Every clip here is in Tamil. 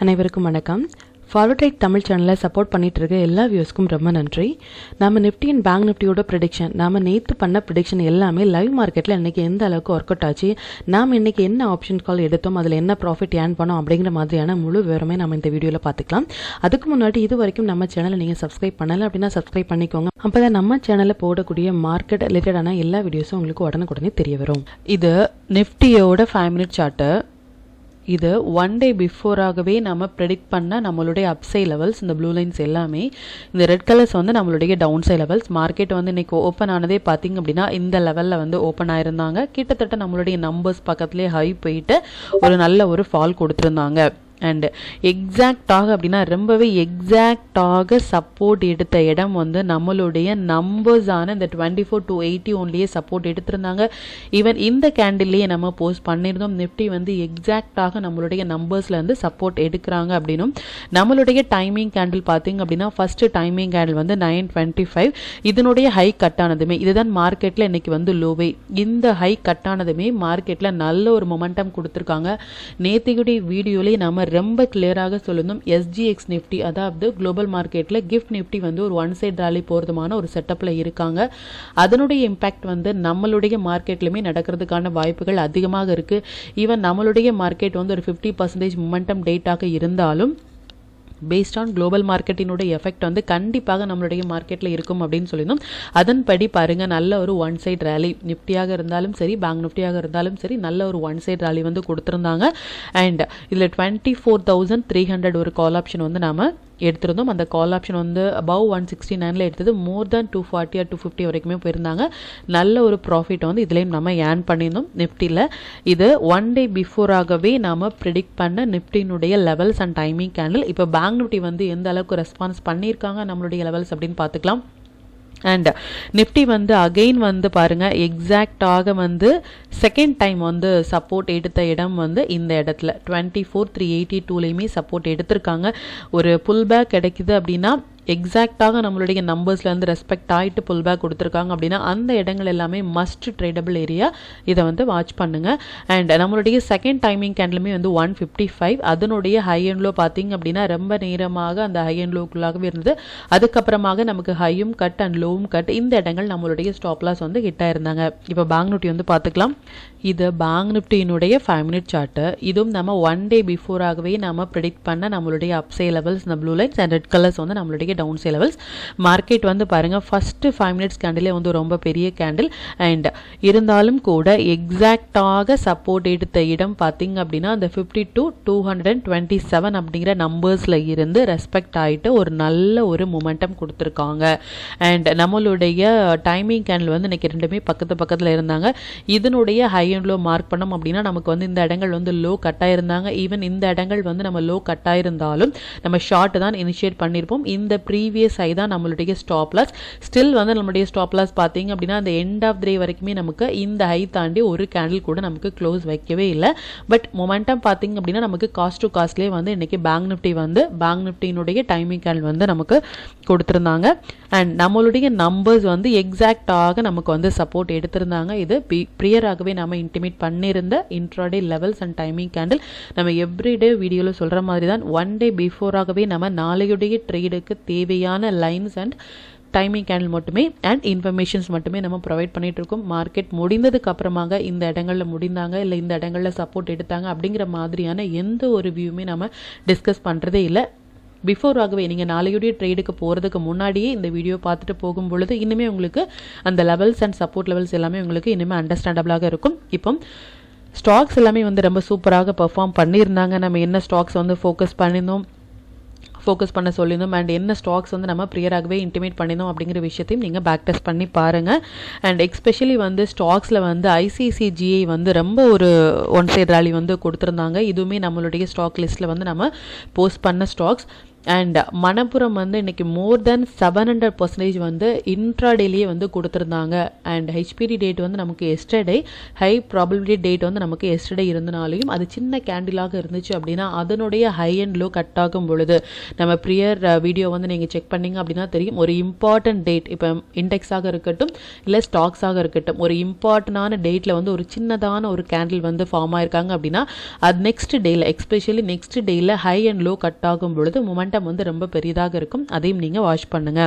அனைவருக்கும் வணக்கம். ஃபார்வர்ட் ரைட் தமிழ் சேனலை சப்போர்ட் பண்ணிட்டு இருக்க எல்லா வியூஸ்க்கும் ரொம்ப நன்றி. நம்ம நிஃப்டி அண்ட் பேங்க் நிஃப்டியோட ப்ரெடிக்ஷன், நாம நேற்று பண்ண ப்ரெடிக்ஷன் எல்லாமே லைவ் மார்க்கெட்டில் இன்றைக்கி எந்த அளவுக்கு ஒர்க் அவுட் ஆச்சு, நாம் இன்றைக்கி என்ன ஆப்ஷன் கால் எடுத்தோம், அதில் என்ன ப்ராஃபிட் ஏர்ன் பண்ணோம் அப்படிங்கிற மாதிரியான முழு விவரமே நம்ம இந்த வீடியோவில் பார்த்துக்கலாம். அதுக்கு முன்னாடி இது வரைக்கும் நம்ம சேனலை நீங்கள் சப்ஸ்கிரைப் பண்ணலை அப்படின்னா சப்ஸ்கிரைப் பண்ணிக்கோங்க. அப்போ தான் நம்ம சேனலில் போடக்கூடிய மார்க்கெட் ரிலேட்டடான எல்லா வீடியோஸும் உங்களுக்கு உடனுக்குடனே தெரிய வரும். இது நிஃப்டியோட 5 மினிட் சார்ட்டு. இது 1 டே பிஃபோராகவே நம்ம ப்ரெடிக்ட் பண்ண நம்மளுடைய அப்சை லெவல்ஸ். இந்த ப்ளூ லைன்ஸ் எல்லாமே, இந்த ரெட் கலர்ஸ் வந்து நம்மளுடைய டவுன் சை லெவல்ஸ். மார்க்கெட் வந்து இன்னைக்கு ஓப்பன் ஆனதே பார்த்திங்க அப்படின்னா இந்த லெவலில் வந்து ஓப்பன் ஆயிருந்தாங்க. கிட்டத்தட்ட நம்மளுடைய நம்பர்ஸ் பக்கத்துலேயே ஹை போயிட்டு ஒரு நல்ல ஒரு ஃபால் கொடுத்துருந்தாங்க. அண்ட் எக்ஸாக்டாக அப்படின்னா ரொம்பவே எக்ஸாக்டாக சப்போர்ட் எடுத்த இடம் வந்து நம்மளுடைய நம்பர்ஸான இந்த 24 to 80 ஒன்லேயே சப்போர்ட் எடுத்திருந்தாங்க. ஈவன் இந்த கேண்டில்லையே நம்ம போஸ்ட் பண்ணியிருந்தோம். நிஃப்டி வந்து எக்ஸாக்டாக நம்மளுடைய நம்பர்ஸில் வந்து சப்போர்ட் எடுக்கிறாங்க அப்படின்னும். நம்மளுடைய டைமிங் கேண்டில் பார்த்திங்க அப்படின்னா ஃபர்ஸ்ட் டைமிங் கேண்டில் வந்து 9:25. இதனுடைய ஹை கட் ஆனதுமே, இதுதான் மார்க்கெட்டில் இன்னைக்கு வந்து லோவே. இந்த ஹை கட் ஆனதுமே மார்க்கெட்டில் நல்ல ஒரு மொமெண்டம் கொடுத்துருக்காங்க. நேற்றுடைய வீடியோலேயே நம்ம ரொம்ப கிளியராக சொல்லணும், எஸ்ஜிஎக்ஸ் நிஃப்டி அதாவது குளோபல் மார்க்கெட்டில் கிஃப்ட் நிஃப்டி வந்து ஒரு ஒன் சைட் ராலி போகிறதுமான ஒரு செட்டப்பில் இருக்காங்க. அதனுடைய இம்பேக்ட் வந்து நம்மளுடைய மார்க்கெட்லையுமே நடக்கிறதுக்கான வாய்ப்புகள் அதிகமாக இருக்குது. ஈவன் நம்மளுடைய மார்க்கெட் வந்து ஒரு 50% மொமெண்டம் டேட்டாக இருந்தாலும் பேஸ்ட் ஆன் குளோபல் மார்க்கெட்டினுடைய எஃபெக்ட் வந்து கண்டிப்பாக நம்மளுடைய மார்க்கெட்டில் இருக்கும் அப்படின்னு சொல்லியிருந்தோம். அதன்படி பாருங்கள், நல்ல ஒரு ஒன் சைட் ரேலி நிஃப்டியாக இருந்தாலும் சரி, பேங்க் நிஃப்டியாக இருந்தாலும் சரி, நல்ல ஒரு ஒன் சைட் ரேலி வந்து கொடுத்துருந்தாங்க. அண்ட் இதில் 24,300 ஒரு கால் ஆப்ஷன் வந்து நாம் எடுத்திருந்தோம். அந்த கால் ஆப்ஷன் வந்து அபவ் 169 எடுத்தது. மோர் தேன் 240 or 250 வரைக்குமே போயிருந்தாங்க. நல்ல ஒரு ப்ராஃபிட் வந்து இதுலேயும் நம்ம ஏர்ன் பண்ணியிருந்தோம் நிஃப்டியில். இது 1 டே பிஃபோராகவே நாம் ப்ரிடிக்ட் பண்ண நிஃப்டினுடைய லெவல்ஸ் அண்ட் டைமிங் கேண்டில். இப்போ பேங்க் நிஃப்டி வந்து எந்த அளவுக்கு ரெஸ்பான்ஸ் பண்ணியிருக்காங்க நம்மளுடைய லெவல்ஸ் அப்படின்னு பார்த்துக்கலாம். அண்ட் நிஃப்டி வந்து அகெயின் வந்து பாருங்கள், எக்ஸாக்டாக வந்து செகண்ட் டைம் வந்து சப்போர்ட் எடுத்த இடம் வந்து இந்த இடத்துல 24,382லையுமே சப்போர்ட் எடுத்திருக்காங்க. ஒரு புல் பேக் கிடைக்குது அப்படின்னா எக்ஸாக்டாக நம்மளுடைய நம்பர்ஸ்லேருந்து ரெஸ்பெக்ட் ஆகிட்டு புல் பேக் கொடுத்துருக்காங்க அப்படின்னா அந்த இடங்கள் எல்லாமே மஸ்ட் ட்ரேடபிள் ஏரியா. இதை வந்து வாட்ச் பண்ணுங்கள். அண்ட் நம்மளுடைய செகண்ட் டைமிங் கேண்டிலுமே வந்து 155. அதனுடைய ஹை அண்ட் லோ பார்த்திங்க அப்படின்னா ரொம்ப நேரமாக அந்த ஹை அண்ட் லோக்குள்ளாகவே இருந்தது. அதுக்கப்புறமாக நமக்கு ஹையும் கட் அண்ட் லோவும் கட், இந்த இடங்கள் நம்மளுடைய ஸ்டாப் லாஸ் வந்து ஹிட் ஆயிருந்தாங்க. இப்போ பேங்க் நிஃப்டி வந்து பார்த்துக்கலாம். இது பேங்க் நிஃப்டியினுடைய 5 மினிட் சார்ட்டு. இதுவும் நம்ம 1 டே பிஃபோராகவே நம்ம ப்ரெடிக்ட் பண்ண நம்மளுடைய அப்சை லெவல்ஸ். இந்த blue lines and red colours வந்து நம்மளுடைய டவுன் சை லெவல்ஸ். மார்க்கெட் வந்து பாருங்கள், ஃபர்ஸ்ட் 5 மினிட்ஸ் கேண்டிலே வந்து ரொம்ப பெரிய கேண்டில். அண்ட் இருந்தாலும் கூட எக்ஸாக்டாக சப்போர்ட் எடுத்த இடம் பார்த்திங்க அப்படின்னா அந்த 52,227 அப்படிங்கிற நம்பர்ஸில் இருந்து ரெஸ்பெக்ட் ஆகிட்டு ஒரு நல்ல ஒரு மொமெண்டம் கொடுத்துருக்காங்க. அண்ட் நம்மளுடைய டைமிங் கேண்டில் வந்து இன்னைக்கு ரெண்டுமே பக்கத்தில் இருந்தாங்க. இதனுடைய ஹை அண்ட் லோ மார்க் பண்ணோம் அப்படின்னா நமக்கு வந்து இந்த இடங்கள் வந்து லோ கட்டாயிருந்தாங்க. ஈவன் இந்த இடங்கள் வந்து நம்ம லோ கட்டாயிருந்தாலும் நம்ம ஷார்ட் தான் இனிஷியேட் பண்ணியிருப்போம். இந்த ப்ரீவியஸ் ஹை தான் நம்மளுடைய ஸ்டாப் லாஸ். ஸ்டில் வந்து நம்மளுடைய ஸ்டாப் லாஸ் பார்த்தீங்க அப்படின்னா அந்த எண்ட் ஆஃப் டே வரைக்குமே நமக்கு இந்த ஹை தாண்டி ஒரு கேண்டில் கூட நமக்கு க்ளோஸ் வைக்கவே இல்லை. பட் மொமெண்டம் பார்த்தீங்க அப்படின்னா நமக்கு காஸ்ட் டு காஸ்ட்லேயே வந்து இன்னைக்கு பேங்க் நிஃப்டி வந்து பேங்க் நிஃப்டியினுடைய டைமிங் கேண்டில் வந்து நமக்கு கொடுத்துருந்தாங்க. அண்ட் நம்மளுடைய நம்பர்ஸ் வந்து எக்ஸாக்டாக நமக்கு வந்து சப்போர்ட் எடுத்திருந்தாங்க. இது ப்ரியராகவே நம்ம இன்டிமேட் பண்ணியிருந்த intraday levels and timing candle. நம்ம எவ்ரிடே வீடியோவில் சொல்கிற மாதிரி தான் 1 டே பிஃபோராகவே நம்ம நாளையுடைய ட்ரேடுக்கு தேவையான லைன்ஸ் அண்ட் டைமிங் கேண்டில் மட்டுமே அண்ட் இன்ஃபர்மேஷன்ஸ் மட்டுமே நம்ம ப்ரொவைட் பண்ணிட்டு இருக்கோம். மார்க்கெட் முடிந்ததுக்கு அப்புறமாக இந்த இடங்களில் முடிந்தாங்க இல்லை இந்த இடங்களில் சப்போர்ட் எடுத்தாங்க அப்படிங்கிற மாதிரியான எந்த ஒரு வியூமே நம்ம டிஸ்கஸ் பண்ணுறதே இல்லை. பிஃபோராகவே நீங்கள் நாளையுடைய ட்ரேடுக்கு போகிறதுக்கு முன்னாடியே இந்த வீடியோ பார்த்துட்டு போகும் பொழுது இன்னுமே உங்களுக்கு அந்த லெவல்ஸ் அண்ட் சப்போர்ட் லெவல்ஸ் எல்லாமே உங்களுக்கு இன்னுமே அண்டர்ஸ்டாண்டபிளாக இருக்கும். இப்போ ஸ்டாக்ஸ் எல்லாமே வந்து ரொம்ப சூப்பராக பெர்ஃபார்ம் பண்ணியிருந்தாங்க. நம்ம என்ன ஸ்டாக்ஸ் வந்து ஃபோக்கஸ் பண்ண சொல்லியிருந்தோம் அண்ட் என்ன ஸ்டாக்ஸ் வந்து நம்ம ப்ரியராகவே இன்டிமேட் பண்ணியிருந்தோம் அப்படிங்கிற விஷயத்தையும் நீங்கள் பேக் டெஸ்ட் பண்ணி பாருங்கள். அண்ட் எஸ்பெஷலி வந்து ஸ்டாக்ஸில் வந்து ஐசிசிஜிஐ வந்து ரொம்ப ஒரு ஒன் சைட் ரேலி வந்து கொடுத்துருந்தாங்க. இதுவுமே நம்மளுடைய ஸ்டாக் லிஸ்ட்டில் வந்து நம்ம போஸ்ட் பண்ண ஸ்டாக்ஸ். அண்ட் மணப்புரம் வந்து இன்றைக்கி மோர் தென் 700% வந்து இன்ட்ராடேலேயே வந்து கொடுத்துருந்தாங்க. அண்ட் ஹெச்பிடி டேட் வந்து நமக்கு எஸ்டர்டே, ஹை ப்ராபபிலிட்டி டேட் வந்து நமக்கு எஸ்டர்டே இருந்தனாலையும் அது சின்ன கேண்டிலாக இருந்துச்சு அப்படின்னா அதனுடைய ஹை அண்ட் லோ கட் ஆகும் பொழுது நம்ம ப்ரியர் வீடியோ வந்து நீங்கள் செக் பண்ணிங்க அப்படின்னா தெரியும். ஒரு இம்பார்ட்டன்ட் டேட், இப்போ இண்டெக்ஸாக இருக்கட்டும் இல்லை ஸ்டாக்ஸாக இருக்கட்டும், ஒரு இம்பார்ட்டண்டான டேட்டில் வந்து ஒரு சின்னதான ஒரு கேண்டில் வந்து ஃபார்ம் ஆயிருக்காங்க அப்படின்னா அது நெக்ஸ்ட் டேயில், எஸ்பெஷலி நெக்ஸ்ட் டேயில் ஹை அண்ட் லோ கட் ஆகும் பொழுது மொமெண்டம் வந்து ரொம்ப பெரியதாக இருக்கும். அதையும் நீங்கள் வாட்ச் பண்ணுங்க.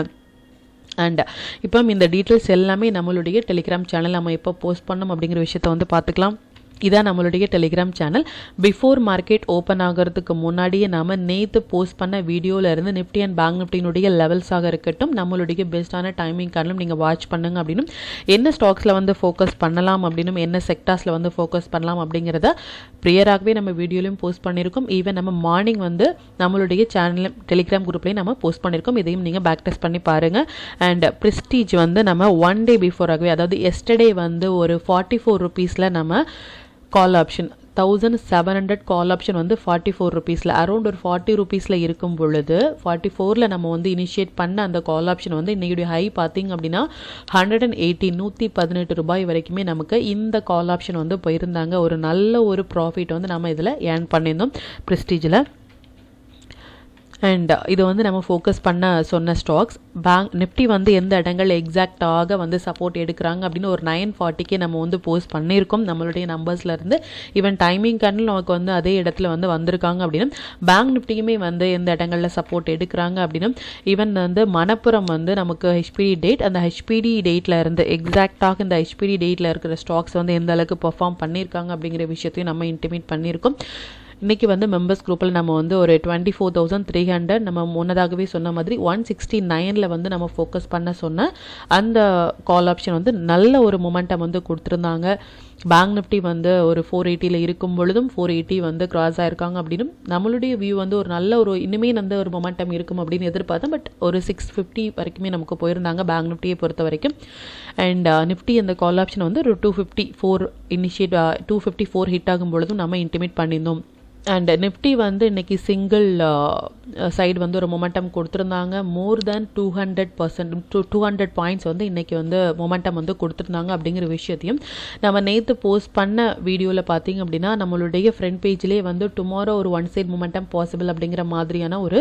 அண்ட் இப்போ இந்த டீட்டெயில்ஸ் எல்லாமே நம்மளுடைய டெலிகிராம் சேனல் நம்ம எப்போ போஸ்ட் பண்ணோம் அப்படிங்கிற விஷயத்தை வந்து பார்த்துக்கலாம். இதான் நம்மளுடைய Telegram channel. Before market open ஆகிறதுக்கு முன்னாடியே நாம் நேற்று போஸ்ட் பண்ண வீடியோவிலேருந்து நிஃப்டி அண்ட் பேங்க் நிஃப்டினுடைய லெவல்ஸாக இருக்கட்டும், நம்மளுடைய பெஸ்ட்டான டைமிங் காரணம் நீங்கள் வாட்ச் பண்ணுங்க அப்படின்னு, என்ன ஸ்டாக்ஸில் வந்து ஃபோக்கஸ் பண்ணலாம் அப்படின்னு, என்ன செக்டார்ஸில் வந்து ஃபோக்கஸ் பண்ணலாம் அப்படிங்கிறத ப்ரியராகவே நம்ம வீடியோலையும் போஸ்ட் பண்ணியிருக்கோம். ஈவன் நம்ம மார்னிங் வந்து நம்மளுடைய சேனல் டெலிகிராம் குரூப்லேயும் நம்ம போஸ்ட் பண்ணியிருக்கோம். இதையும் நீங்கள் பேக் டெஸ்ட் பண்ணி பாருங்கள். அண்ட் ப்ரெஸ்டீஜ் வந்து நம்ம 1 டே பிஃபோராகவே, அதாவது எஸ்டர்டே வந்து ஒரு 44 rupeesல நம்ம கால் ஆப்ஷன் 1700 கால் ஆப்ஷன் வந்து 44 rupeesல, அரௌண்ட் ஒரு 40 rupeesல இருக்கும் பொழுது 44ல் நம்ம வந்து இனிஷியேட் பண்ண அந்த கால் ஆப்ஷன் வந்து இன்றைக்குடைய ஹை பார்த்திங்க அப்படின்னா 118 ரூபாய் வரைக்குமே நமக்கு இந்த கால் ஆப்ஷன் வந்து போயிருந்தாங்க. ஒரு நல்ல ஒரு ப்ராஃபிட் வந்து நம்ம இதில் ஏர்ன் பண்ணியிருந்தோம் ப்ரெஸ்டீஜில். அண்ட் இது வந்து நம்ம ஃபோக்கஸ் பண்ண சொன்ன ஸ்டாக்ஸ். பேங்க் நிஃப்டி வந்து எந்த இடங்களில் எக்ஸாக்டாக வந்து சப்போர்ட் எடுக்கிறாங்க அப்படின்னு ஒரு 940 நம்ம வந்து போஸ்ட் பண்ணியிருக்கோம் நம்மளுடைய நம்பர்ஸ்லேருந்து. ஈவன் டைமிங் கண்ணில் நமக்கு வந்து அதே இடத்துல வந்து வந்திருக்காங்க அப்படின்னு. பேங்க் நிஃப்டியுமே வந்து எந்த இடங்களில் சப்போர்ட் எடுக்கிறாங்க அப்படின்னு, ஈவன் வந்து மணப்புரம் வந்து நமக்கு ஹெச்பிடி டேட், அந்த ஹெச்பிடி டேட்டில் இருந்து எக்ஸாக்டாக இந்த ஹெச்பிடி டேட்டில் இருக்கிற ஸ்டாக்ஸ் வந்து எந்த அளவுக்கு பெர்ஃபார்ம் பண்ணியிருக்காங்க அப்படிங்கிற விஷயத்தையும் நம்ம இன்டிமேட் பண்ணியிருக்கோம். இன்றைக்கி வந்து மெம்பர்ஸ் குரூப்பில் நம்ம வந்து ஒரு 24,300 நம்ம முன்னதாகவே சொன்ன மாதிரி 169 வந்து நம்ம ஃபோக்கஸ் பண்ண சொன்ன அந்த கால் ஆப்ஷன் வந்து நல்ல ஒரு மொமெண்டம் வந்து கொடுத்துருந்தாங்க. பேங்க் நிஃப்டி வந்து ஒரு 480 இருக்கும் பொழுதும் 480 வந்து கிராஸ் ஆயிருக்காங்க அப்படின்னு நம்மளுடைய வியூ வந்து ஒரு நல்ல ஒரு இனிமே வந்து ஒரு மொமெண்டம் இருக்கும் அப்படின்னு எதிர்பார்த்தோம். பட் ஒரு 650 வரைக்குமே நமக்கு போயிருந்தாங்க பேங்க் நிஃப்டியை பொறுத்த வரைக்கும். அண்ட் நிஃப்டி அந்த கால் ஆப்ஷன் வந்து ஒரு 254 இனிஷியேட் 254 ஹிட் ஆகும் பொழுதும் நம்ம இன்டிமேட் பண்ணியிருந்தோம். அண்ட் நிஃப்டி வந்து இன்றைக்கி சிங்கிள் சைடு வந்து ஒரு மொமெண்டம் கொடுத்துருந்தாங்க. மோர் தேன் 200 பாயிண்ட்ஸ் வந்து இன்றைக்கி வந்து மொமெண்டம் வந்து கொடுத்துருந்தாங்க அப்படிங்கிற விஷயத்தையும் நம்ம நேற்று போஸ்ட் பண்ண வீடியோவில் பார்த்திங்க அப்படின்னா நம்மளுடைய ஃப்ரண்ட் பேஜ்லேயே வந்து டுமாரோ ஒரு 1 சைட் மொமெண்டம் பாசிபிள் அப்படிங்கிற மாதிரியான ஒரு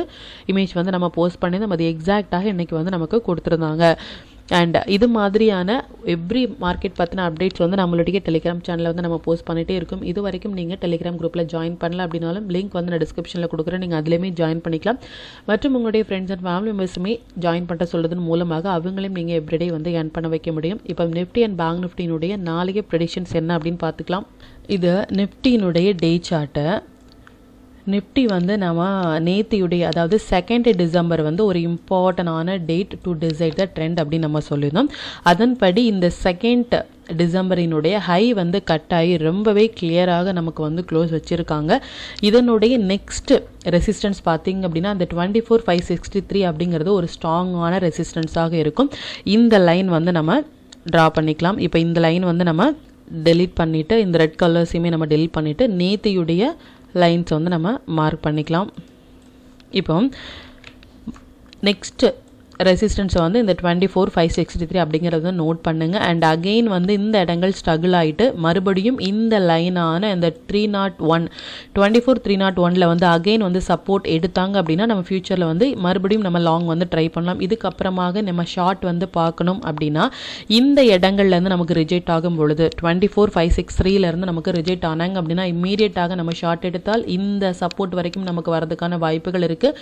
இமேஜ் வந்து நம்ம போஸ்ட் பண்ணியிருந்தோம். அது எக்ஸாக்டாக இன்றைக்கி வந்து நமக்கு கொடுத்துருந்தாங்க. அண்ட் இது மாதிரியான எவ்ரி மார்க்கெட் பற்றின அப்டேட்ஸ் வந்து நம்மளுடைய டெலிகிராம் சேனலில் வந்து நம்ம போஸ்ட் பண்ணிகிட்டே இருக்கும். இது வரைக்கும் நீங்கள் டெலிகிராம் குரூப்பில் ஜாயின் பண்ணல அப்படின்னாலும் லிங்க் வந்து நான் டிஸ்கிரிப்ஷனில் கொடுக்குறேன், நீங்கள் அதுலேயுமே ஜாயின் பண்ணிக்கலாம். மற்றும் உங்களுடைய ஃப்ரெண்ட்ஸ் அண்ட் ஃபேமிலி மெம்பர்ஸுமே ஜாயின் பண்ண சொல்கிறதன் மூலமாக அவங்களையும் நீங்கள் எவ்ரிடே வந்து ஏர்ன் பண்ண வைக்க முடியும். இப்போ நிஃப்டி அண்ட் பேங்க் நிஃப்டியினுடைய நாளைய ப்ரெடிக்ஷன்ஸ் என்ன அப்படின்னு பார்த்துக்கலாம். இது நிஃப்டியினுடைய டே சார்ட்டை. நிஃப்டி வந்து நம்ம நேத்தியுடைய, அதாவது 2 டிசம்பர் வந்து ஒரு இம்பார்ட்டண்டான date to decide the trend அப்படின்னு நம்ம சொல்லியிருந்தோம். அதன்படி இந்த 2 டிசம்பரினுடைய ஹை வந்து கட் ஆகி ரொம்பவே கிளியராக நமக்கு வந்து க்ளோஸ் வச்சுருக்காங்க. இதனுடைய நெக்ஸ்ட் ரெசிஸ்டன்ஸ் பார்த்திங்க அப்படின்னா அந்த 24,563 அப்படிங்கிறது ஒரு ஸ்ட்ராங்கான ரெசிஸ்டன்ஸாக இருக்கும். இந்த லைன் வந்து நம்ம ட்ரா பண்ணிக்கலாம். இப்போ இந்த லைன் வந்து நம்ம டெலீட் பண்ணிவிட்டு இந்த ரெட் கலர்ஸையுமே நம்ம டெலீட் பண்ணிவிட்டு நேத்தியுடைய லைன்ஸ் வந்து நம்ம மார்க் பண்ணிக்கலாம். இப்போ நெக்ஸ்ட் ரெசிஸ்டன்ஸை வந்து இந்த 24,563 அப்படிங்கிறத நோட் பண்ணுங்கள். அண்ட் அகெயின் வந்து இந்த இடங்கள் ஸ்ட்ரகிள் ஆகிட்டு மறுபடியும் இந்த லைனான இந்த 24,301 வந்து அகெயின் வந்து சப்போர்ட் எடுத்தாங்க அப்படின்னா நம்ம ஃபியூச்சரில் வந்து மறுபடியும் நம்ம லாங் வந்து ட்ரை பண்ணலாம். இதுக்கப்புறமாக நம்ம ஷார்ட் வந்து பார்க்கணும் அப்படின்னா இந்த இடங்கள்லேருந்து நமக்கு ரிஜெக்ட் ஆகும் பொழுது 24,563 நமக்கு ரிஜெக்ட் ஆனாங்க அப்படின்னா இம்மீடியட்டாக நம்ம ஷார்ட் எடுத்தால் இந்த சப்போர்ட் வரைக்கும் நமக்கு வரதுக்கான வாய்ப்புகள் இருக்குது.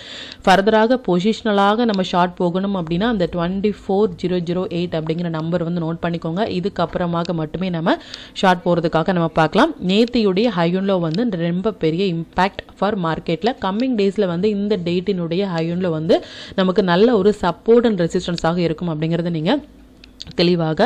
ஃபர்தராக பொசிஷனலாக நம்ம ஷார்ட் போகணும் அப்படின்னா அந்த 24,008 அப்படிங்கிற நம்பர் வந்து நோட் பண்ணிக்கோங்க. இதுக்கப்புறமாக மட்டுமே நம்ம ஷார்ட் போகிறதுக்காக நம்ம பார்க்கலாம். நேத்தியுடைய ஹை அண்ட் லோ வந்து ரொம்ப பெரிய இம்பேக்ட் ஃபார் மார்க்கெட்டில். கம்மிங் டேஸில் வந்து இந்த டேட்டினுடைய ஹை அண்ட் லோ வந்து நமக்கு நல்ல ஒரு சப்போர்ட் அண்ட் ரெசிஸ்டன்ஸாக இருக்கும் அப்படிங்கிறத நீங்கள் தெளிவாக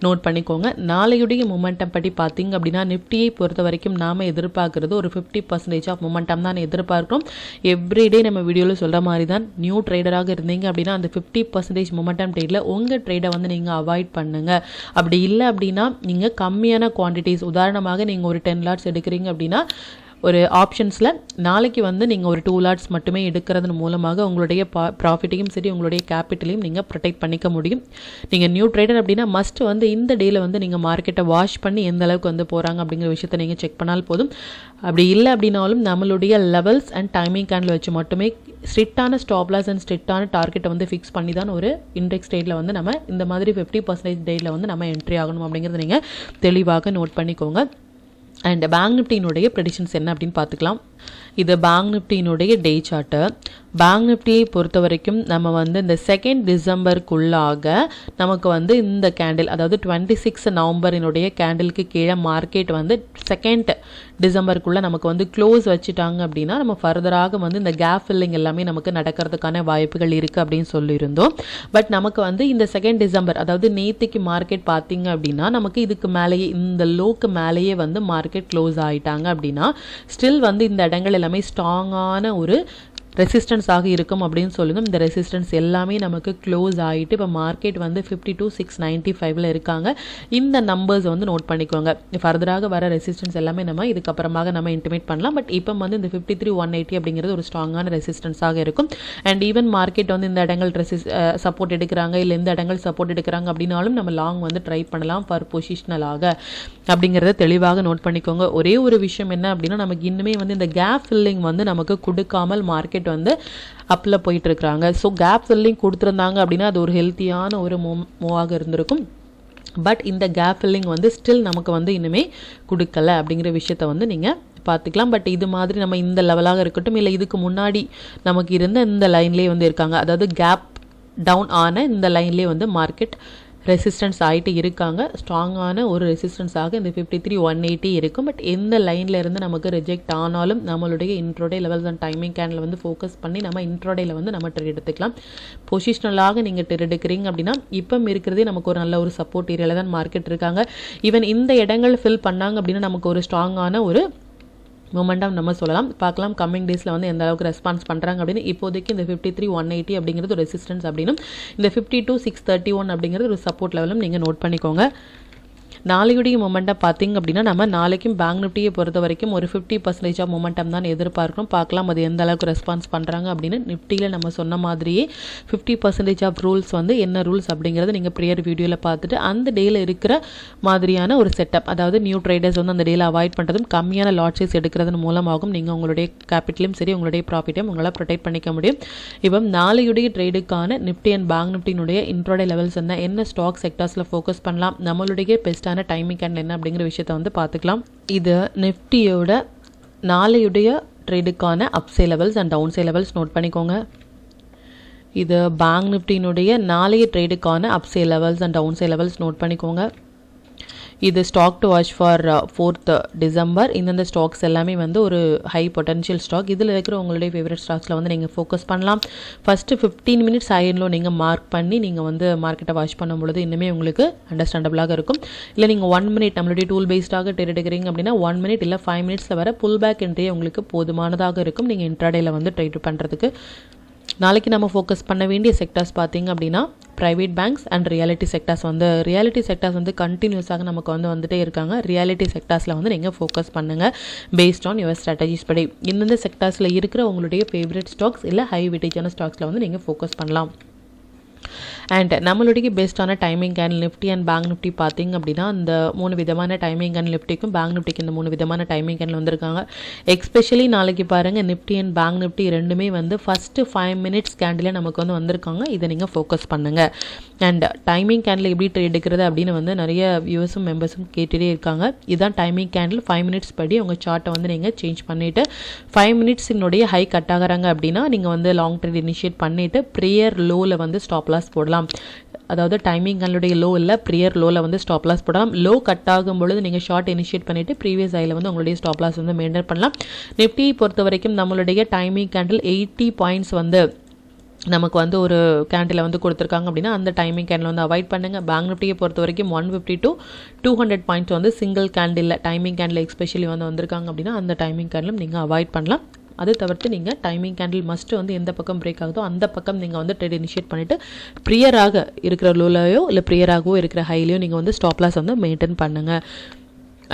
நோட் பண்ணிக்கோங்க. நாளையுடைய மொமெண்டம் படி பார்த்திங்க அப்படின்னா நிஃப்டியை பொறுத்த வரைக்கும் நாம் எதிர்பார்க்குறது ஒரு 50% ஆஃப் மொமெண்டம் தான் எதிர்பார்க்கிறோம். எவ்ரிடே நம்ம வீடியோவில் சொல்கிற மாதிரி தான் நியூ ட்ரேடராக இருந்தீங்க அப்படின்னா அந்த 50% மொமெண்டம் ட்ரேடில் உங்கள் ட்ரேடை வந்து நீங்கள் அவாய்ட் பண்ணுங்கள். அப்படி இல்லை அப்படின்னா நீங்கள் கம்மியான குவான்டிட்டிஸ், உதாரணமாக நீங்கள் ஒரு 10 லாட்ஸ் எடுக்கிறீங்க அப்படின்னா ஒரு ஆப்ஷன்ஸில் நாளைக்கு வந்து நீங்கள் ஒரு 2 லாட்ஸ் மட்டுமே எடுக்கிறதன் மூலமாக உங்களுடைய ப்ராஃபிட்டையும் சரி உங்களுடைய கேபிட்டலையும் நீங்கள் ப்ரொடெக்ட் பண்ணிக்க முடியும். நீங்கள் நியூ ட்ரேடர் அப்படின்னா மஸ்ட் வந்து இந்த டேயில் வந்து நீங்கள் மார்க்கெட்டை வாஷ் பண்ணி எந்த அளவுக்கு வந்து போகிறாங்க அப்படிங்கிற விஷயத்தை நீங்கள் செக் பண்ணால் போதும். அப்படி இல்லை அப்படின்னாலும் நம்மளுடைய லெவல்ஸ் அண்ட் டைமிங் கேண்டில் வச்சு மட்டுமே ஸ்ட்ரிக்டான ஸ்டாப் லாஸ் அண்ட் ஸ்ட்ரிக்டான டார்கெட்டை வந்து ஃபிக்ஸ் பண்ணி தான் ஒரு இண்டெக்ஸ் ட்ரேடில் வந்து நம்ம இந்த மாதிரி 50% டேயில் வந்து நம்ம என்ட்ரி ஆகணும் அப்படிங்கிறத நீங்கள் தெளிவாக நோட் பண்ணிக்கோங்க. அண்ட் பேங்க் நிஃப்டியினுடைய ப்ரெடிக்ஷன்ஸ் என்ன அப்படின்னு பார்த்துக்கலாம். இது பேங்க் நிஃப்டியினுடைய டே சார்ட்டு. பேங்க் நிஃப்டியை பொறுத்த வரைக்கும் நம்ம வந்து இந்த 2 டிசம்பருக்குள்ளாக நமக்கு வந்து இந்த கேண்டில், அதாவது 26 நவம்பரினுடைய கேண்டிலுக்கு கீழே மார்க்கெட் வந்து 2 டிசம்பருக்குள்ளே நமக்கு வந்து க்ளோஸ் வச்சுட்டாங்க அப்படின்னா நம்ம ஃபர்தராக வந்து இந்த கேப் ஃபில்லிங் எல்லாமே நமக்கு நடக்கிறதுக்கான வாய்ப்புகள் இருக்குது அப்படின்னு சொல்லியிருந்தோம். பட் நமக்கு வந்து இந்த 2 டிசம்பர், அதாவது நேற்றுக்கு மார்க்கெட் பார்த்தீங்க அப்படின்னா நமக்கு இதுக்கு மேலேயே இந்த லோக்கு மேலேயே வந்து மார்க்கெட் க்ளோஸ் ஆகிட்டாங்க அப்படின்னா ஸ்டில் வந்து இந்த இடங்கள் எல்லாமே ஸ்ட்ராங்கான ஒரு ரெசிஸ்டன்ஸ் ஆக இருக்கும் அப்படின்னு சொல்லுங்கள். இந்த ரெசிஸ்டன்ஸ் எல்லாமே நமக்கு க்ளோஸ் ஆகிட்டு இப்போ மார்க்கெட் வந்து 52,695 இருக்காங்க. இந்த நம்பர்ஸ் வந்து நோட் பண்ணிக்கோங்க. ஃபர்தராக வர ரெசிஸ்டன்ஸ் எல்லாமே நம்ம இதுக்கப்புறமாக நம்ம இன்டிமேட் பண்ணலாம். பட் இப்போ வந்து இந்த 53,180 அப்படிங்கிறது ஒரு ஸ்ட்ராங்கான ரெசிஸ்டன்ஸாக இருக்கும். அண்ட் ஈவன் மார்க்கெட் வந்து இந்த இடங்கள் சப்போர்ட் எடுக்கிறாங்க, இல்லை இந்த இடங்கள் சப்போர்ட் எடுக்கிறாங்க அப்படின்னாலும் நம்ம லாங் வந்து ட்ரை பண்ணலாம் ஃபார் பொசிஷனலாக அப்படிங்கிறத தெளிவாக நோட் பண்ணிக்கோங்க. ஒரே ஒரு விஷயம் என்ன அப்படின்னா நமக்கு இன்னுமே வந்து இந்த கேப் ஃபில்லிங் வந்து நமக்கு கொடுக்காமல் மார்க்கெட் வந்து அப்பில் போயிட்டு இருக்கிறாங்க. ஸோ கேப் ஃபில்லிங் கொடுத்துருந்தாங்க அப்படின்னா அது ஒரு ஹெல்த்தியான ஒரு மூவாக இருந்திருக்கும். பட் இந்த கேப் ஃபில்லிங் வந்து ஸ்டில் நமக்கு வந்து இனிமே கொடுக்கல அப்படிங்கிற விஷயத்த வந்து நீங்கள் பார்த்துக்கலாம். பட் இது மாதிரி நம்ம இந்த லெவலாக இருக்கட்டும், இல்லை இதுக்கு முன்னாடி நமக்கு இருந்த இந்த லைன்லேயே வந்து இருக்காங்க, அதாவது கேப் டவுன் ஆன இந்த லைன்லேயே வந்து மார்க்கெட் ரெசிஸ்டன்ஸ் ஆகிட்டு இருக்காங்க. ஸ்ட்ராங்கான ஒரு ரெசிஸ்டன்ஸாக இந்த 53,180 இருக்கும். பட் எந்த லைனில் இருந்து நமக்கு ரிஜெக்ட் ஆனாலும் நம்மளுடைய இன்ட்ரோடே லெவல்ஸ் அண்ட் டைமிங் கேண்டில் வந்து ஃபோக்கஸ் பண்ணி நம்ம இன்ட்ரோடேயில் வந்து நம்ம ட்ரேட் எடுத்துக்கலாம். பொசிஷனலாக நீங்கள் ட்ரேட் எடுக்கிறீங்க அப்படின்னா இப்போ இருக்கிறதே நமக்கு ஒரு நல்ல ஒரு சப்போர்ட் ஏரியாவில் தான் மார்க்கெட் இருக்காங்க. ஈவன் இந்த இடங்கள் ஃபில் பண்ணாங்க அப்படின்னா நமக்கு ஒரு ஸ்ட்ராங்கான ஒரு மொமெண்டம் நம்ம சொல்லலாம். பார்க்கலாம் கம்மிங் டேஸில் வந்து எந்த அளவுக்கு ரெஸ்பான்ஸ் பண்ணுறாங்க அப்படின்னு. இப்போதைக்கு இந்த 53,180 அப்படிங்கிறது ஒரு ரெசிஸ்டன்ஸ் அப்படின்னும் இந்த 52,631 அப்படிங்கிறது ஒரு சப்போர்ட் லெவலும் நீங்கள் நோட் பண்ணிக்கோங்க. நாளையுடைய மொமெண்டம் பார்த்தீங்க அப்படின்னா நம்ம நாளைக்கும் பேங்க் நிஃப்டியை பொறுத்த வரைக்கும் ஒரு 50% ஆஃப் மொமெண்டம் தான் எதிர்பார்க்கிறோம். பார்க்கலாம் அது எந்த அளவுக்கு ரெஸ்பான்ஸ் பண்ணுறாங்க அப்படின்னு. நிஃப்டியில் நம்ம சொன்ன மாதிரியே 50% ஆஃப் ரூல்ஸ் வந்து என்ன ரூல்ஸ் அப்படிங்கிறத நீங்கள் ப்ரியர் வீடியோவில் பார்த்துட்டு அந்த டேயில் இருக்கிற மாதிரியான ஒரு செட்டப், அதாவது நியூ ட்ரேடர்ஸ் வந்து அந்த டேயில் அவாய்ட் பண்ணுறதும் கம்மியான லாட் சைஸ் எடுக்கிறதன் மூலமாகவும் நீங்கள் உங்களுடைய கேபிட்டலையும் சரி உங்களுடைய ப்ராஃபிட்டையும் உங்களால் ப்ரொடெக்ட் பண்ணிக்க முடியும். இப்போ நாளையுடைய ட்ரேடுக்கான நிஃப்டி அண்ட் பேங்க் நிஃப்டியினுடைய இன்ட்ரோடே லெவல்ஸ் என்ன ஸ்டாக் செக்டர்ஸில் ஃபோக்கஸ் பண்ணலாம், நம்மளுடைய பெஸ்ட்டான டைமிங் கேண்டில் என்ன அப்படிங்கிற விஷயத்தை வந்து பார்த்துக்கலாம். இது நிஃப்டியோட நாளையுடைய ட்ரேடுக்கான upside levels and downside levels note பண்ணிக்கோங்க. இது பேங்க் நிஃப்டியினுடைய நாளைய ட்ரேடுக்கான upside levels and downside levels note பண்ணிக்கோங்க. இது stock to watch for 4th December. இந்தந்த ஸ்டாக்ஸ் எல்லாமே வந்து ஒரு ஹை பொட்டன்ஷியல் ஸ்டாக். இதில் இருக்கிற உங்களுடைய ஃபேவரட் ஸ்டாக்ஸில் வந்து நீங்கள் ஃபோக்கஸ் பண்ணலாம். ஃபஸ்ட்டு 15 மினிட்ஸ் ஐஎன்லோ நீங்கள் மார்க் பண்ணி நீங்கள் வந்து மார்க்கெட்டை வாட்ச் பண்ணும் பொழுது இன்னுமே உங்களுக்கு அண்டர்ஸ்டாண்டபிளாக இருக்கும். இல்லை நீங்கள் 1 மினிட் நம்மளுடைய டூல் பேஸ்டாக ட்ரேட் எடுக்கிறீங்க அப்படின்னா 1 மினிட் இல்லை 5 மினிட்ஸில் வர புல் பேக் என்ட்ரியே உங்களுக்கு போதுமானதாக இருக்கும் நீங்கள் இன்ட்ராடேயில் வந்து ட்ரேட் பண்ணுறதுக்கு. நாளைக்கு நம்ம ஃபோக்கஸ் பண்ண வேண்டிய செக்டார்ஸ் பார்த்தீங்க அப்படின்னா private banks and reality sectors வந்து கண்டினியூஸாக நமக்கு வந்துட்டே இருக்காங்க. ரியாலிட்டி செக்டார்ஸில் வந்து நீங்கள் ஃபோக்கஸ் பண்ணுங்கள் பேஸ்ட் ஆன் யுவர் ஸ்ட்ராட்டஜிஸ் படி. இந்தந்த செக்டார்ஸில் இருக்கிற உங்களுடைய ஃபேவரட் ஸ்டாக்ஸ் இல்லை ஹை வெயிட்டேஜான ஸ்டாக்ஸில் வந்து நீங்கள் ஃபோக்கஸ் பண்ணலாம். அண்ட் நம்மளுடைய பெஸ்ட்டான timing candle Nifty and bank Nifty பார்த்தீங்க அப்படின்னா இந்த 3 விதமான டைமிங் கேண்டில் நிஃப்டிக்கும் பேங்க் நிஃப்டிக்கு இந்த 3 விதமான டைமிங் கேண்டில் வந்திருக்காங்க. எஸ்பெஷலி நாளைக்கு பாருங்கள் நிஃப்டி அண்ட் பேங்க் நிஃப்டி ரெண்டுமே வந்து ஃபஸ்ட்டு 5 மினிட்ஸ் கேண்டில் நமக்கு வந்து வந்திருக்காங்க. இதை நீங்கள் ஃபோக்கஸ் பண்ணுங்கள். அண்ட் டைமிங் கேண்டில் எப்படி ட்ரேட் எடுக்கிறது அப்படின்னு வந்து நிறைய வியூவர்ஸும் மெம்பர்ஸும் கேட்டுகிட்டே இருக்காங்க. இதுதான் டைமிங் கேண்டில் 5 மினிட்ஸ் படி உங்கள் சார்ட்டை வந்து நீங்கள் சேஞ்ச் பண்ணிவிட்டு 5 மினிட்ஸினுடைய ஹை கட் ஆகிறாங்க அப்படின்னா நீங்கள் வந்து லாங் ட்ரேட் இனிஷியேட் பண்ணிவிட்டு ப்ரியர் லோவில் வந்து ஸ்டாப் லாஸ் போடலாம். அதாவது டைமிங் கேண்டிலுடைய லோ இல்லை ப்ரியர் லோவில் வந்து ஸ்டாப் லாஸ் போடலாம். லோ கட் ஆகும் பொழுது நீங்கள் ஷார்ட் இனிஷியேட் பண்ணிவிட்டு ப்ரீவியஸ் ஐயில் வந்து உங்களுடைய ஸ்டாப் லாஸ் வந்து மெயின்டைன் பண்ணலாம். நிஃப்டியை பொறுத்த வரைக்கும் நம்மளுடைய டைமிங் கேண்டில் 80 பாயிண்ட்ஸ் வந்து நமக்கு வந்து ஒரு கேண்டில் வந்து கொடுத்துருக்காங்க அப்படின்னா அந்த டைமிங் கேண்டில் வந்து அவாய்ட் பண்ணுங்கள். பேங்க் நிஃப்டியை பொறுத்த வரைக்கும் 150 to 200 பாயிண்ட்ஸ் வந்து single candle timing candle especially வந்து வந்திருக்காங்க அப்படின்னா அந்த டைமிங் கேண்டிலும் நீங்கள் அவாய்ட் பண்ணலாம். அது தவிர்த்து நீங்கள் டைமிங் கேண்டில் மஸ்ட்டு வந்து எந்த பக்கம் பிரேக் ஆகுதோ அந்த பக்கம் நீங்கள் வந்து ட்ரேட் இனிஷியேட் பண்ணிவிட்டு ப்ரியராக இருக்கிற லோலையோ இல்லை ப்ரியராகவோ இருக்கிற ஹைலையோ நீங்கள் வந்து ஸ்டாப் லாஸ் வந்து மெயின்டைன் பண்ணுங்கள்.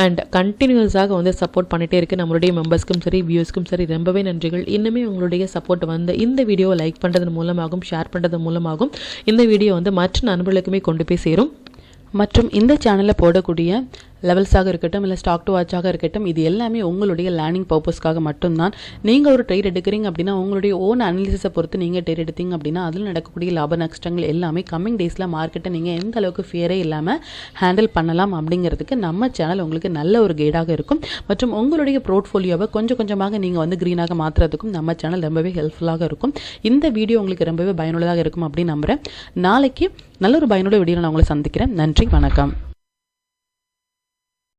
அண்ட் கண்டினியூஸாக வந்து சப்போர்ட் பண்ணிகிட்டே இருக்குது நம்மளுடைய மெம்பர்ஸ்க்கும் சரி வியூஸ்க்கும் சரி ரொம்பவே நன்றிகள். இன்னுமே உங்களுடைய சப்போர்ட் வந்து இந்த வீடியோவை லைக் பண்ணுறது மூலமாகவும் ஷேர் பண்ணுறது மூலமாகவும் இந்த வீடியோ வந்து மற்ற நண்பர்களுக்குமே கொண்டு போய் சேரும். மற்றும் இந்த சேனலில் போடக்கூடிய லெவல்ஸாக இருக்கட்டும் இல்லை ஸ்டாக் டு வாட்சாக இருக்கட்டும், இது எல்லாமே உங்களுடைய லேர்னிங் பர்பஸ்க்காக மட்டும்தான். நீங்கள் ஒரு ட்ரேட் எடுக்கிறீங்க அப்படின்னா உங்களுடைய ஓன் அனாலிசிஸை பொறுத்து நீங்கள் ட்ரேட் எடுத்தீங்க அப்படின்னா அதில் நடக்கக்கூடிய லாப நஷ்டங்கள் எல்லாமே கம்மிங் டேஸில் மார்க்கெட்டை நீங்கள் எந்த அளவுக்கு ஃபியரே இல்லாமல் ஹேண்டில் பண்ணலாம் அப்படிங்கிறதுக்கு நம்ம சேனல் உங்களுக்கு நல்ல ஒரு கைடாக இருக்கும். மற்றும் உங்களுடைய போர்ட்ஃபோலியோவை கொஞ்சம் கொஞ்சமாக நீங்கள் வந்து க்ரீனாக மாற்றுறதுக்கும் நம்ம சேனல் ரொம்பவே ஹெல்ப்ஃபுல்லாக இருக்கும். இந்த வீடியோ உங்களுக்கு ரொம்பவே பயனுள்ளதாக இருக்கும் அப்படின்னு நம்புகிறேன். நாளைக்கு நல்ல ஒரு பயனுள்ள வீடியோவில் நான் உங்களை சந்திக்கிறேன். நன்றி, வணக்கம்.